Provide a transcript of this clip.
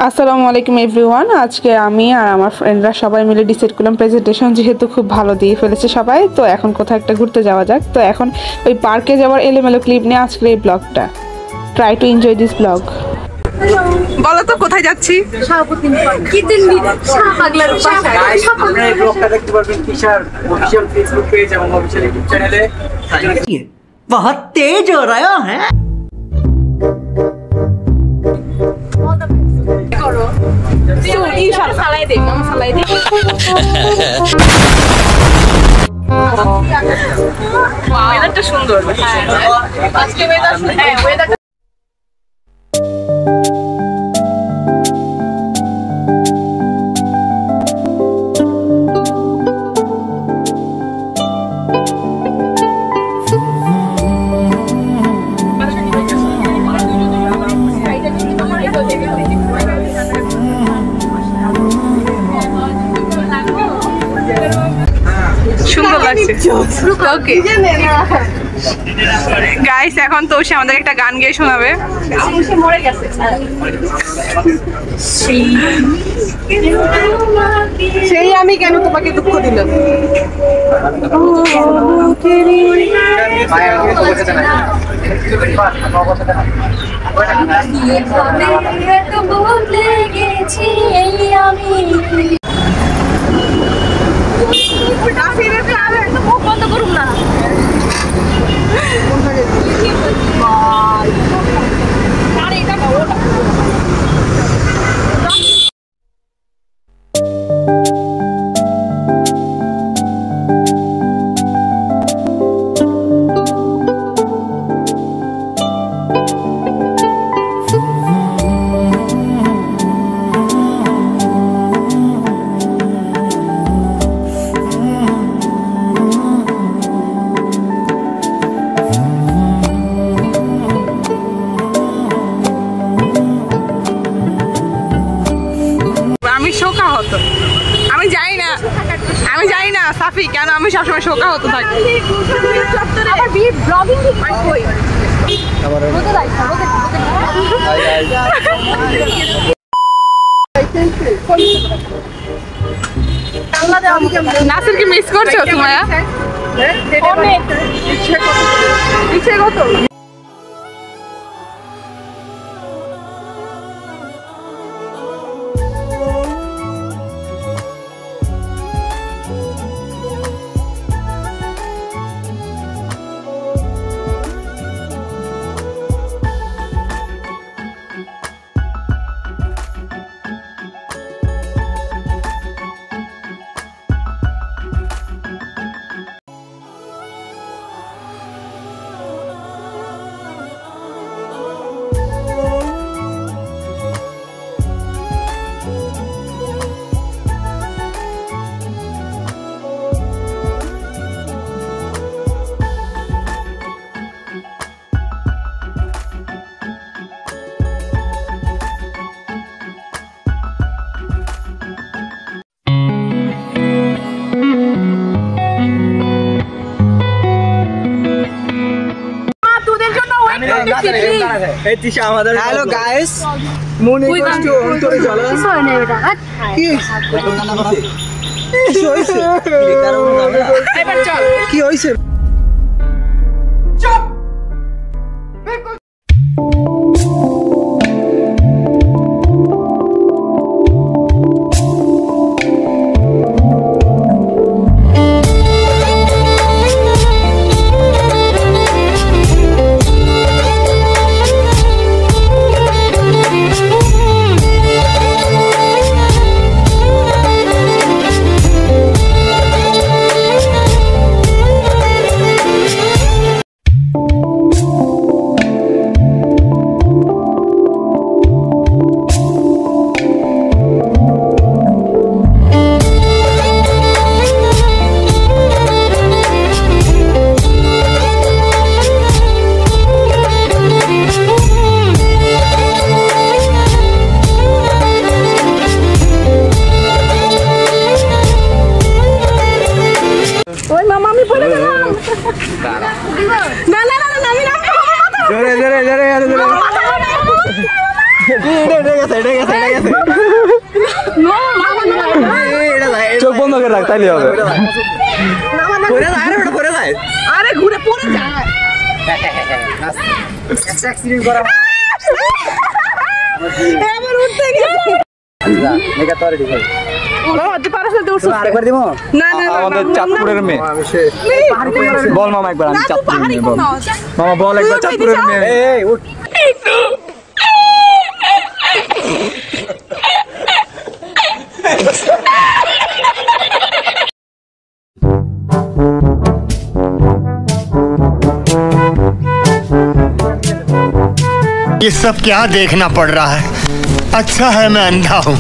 আসসালামু আলাইকুম এভরিওয়ান। আজকে আমি আর আমার ফ্রেন্ডরা সবাই মিলে ডিসাইড করলাম প্রেজেন্টেশন যেহেতু খুব ভালো দিয়ে ফেলেছে সবাই, তো এখন কোথাও একটা ঘুরতে যাওয়া যাক। তো এখন ওই পার্কে যাওয়ার এলোমেলো ক্লিপ নিয়ে আজকের এই ব্লগটা। Try to enjoy this blog. বলো তো কোথায় যাচ্ছি? আপনারা এই ব্লগটা দেখতে পারবেন কিশার অফিশিয়াল ফেসবুক পেজ এবং অফিশিয়াল ইউটিউব চ্যানেলে। बहुत तेज हो रहा है। ওয়েদারটা সুন্দর। আজকে ওয়েদার সুন্দর লাগছে। ওকে গাইস, এখন তো সে আমাদের একটা গান গেয়ে শোনাবে। সেই আমি কেন তোমাকে দুঃখ দিলাম। বন্ধ করুন না। আমি জানি না সাফি কেন আমি সবসময় শোকা হতে থাকি। নাসিরকে মিস করছো সুমাইয়া? কত হ্যালো গাইস, মনে কষ্ট অন্তরে জ্বালা কি হইছে? করে রাখ তাইলে হবে। আরে ঘুরে পড়ে যায়। অ্যাক্সিডেন্ট করা এবার উঠতে গেছে। মেগা তো রেডি ভাই ওরা হতে পারে না দৌড় শুনতে। আরেকবার দিমু না না না আমাদের চাঁদপুরের মেয়ে বল মামা একবার, আমি চাঁদপুরের মেয়ে বল মামা, বল একবার চাঁদপুরের মেয়ে। এই উঠ ये सब क्या देखना पड़ रहा है? अच्छा है मैं अंधा हूँ।